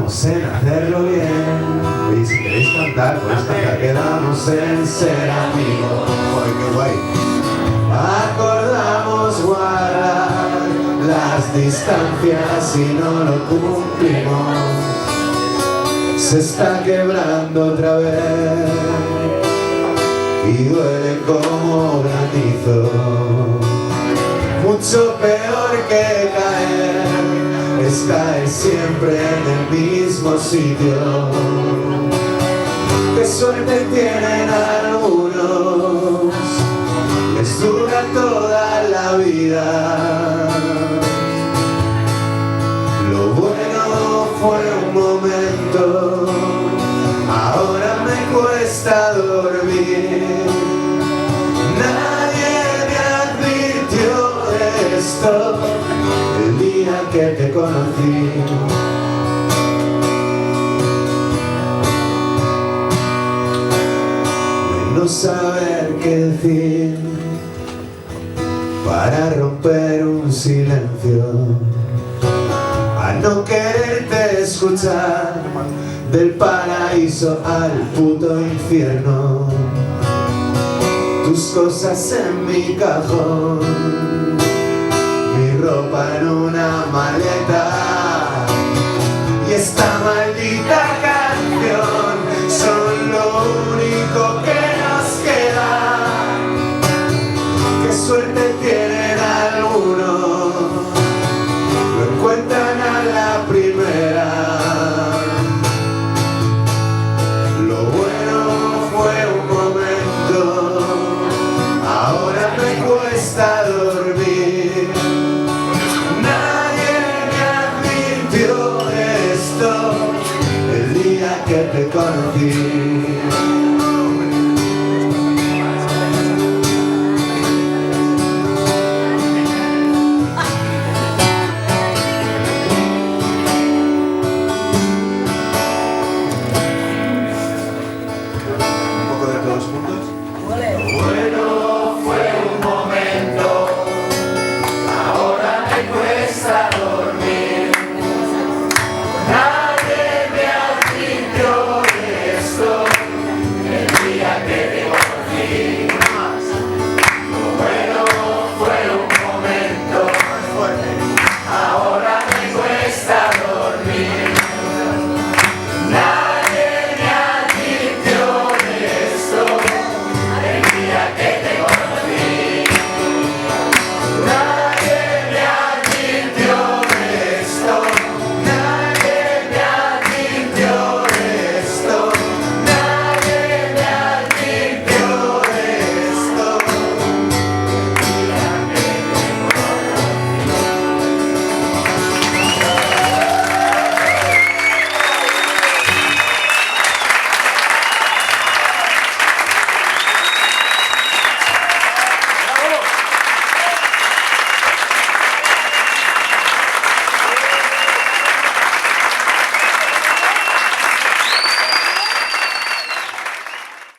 quedamos en hacerlo bien. Oye, si queréis cantar, podéis cantar. Quedamos en ser amigos. ¡Ay, qué guay! Acordamos guardar las distancias y no lo cumplimos. Se está quebrando otra vez y duele como granizo. Mucho peor que caer es caer siempre en el mismo sitio. Qué suerte tienen algunos, les dura toda la vida. Lo bueno fue un momento, ahora me cuesta dormir. Nadie me advirtió de esto el día que te conocí. De no saber qué decir para romper un silencio, a no quererte escuchar, del paraíso al puto infierno. Tus cosas en mi cajón, mi ropa en una maleta, y esta maldita canción son lo único que nos queda. Qué suerte tienen algunos, lo encuentran a la primera. Lo bueno fue un momento, ahora me cuesta dormir. Nadie me advirtió de esto el día que te conocí.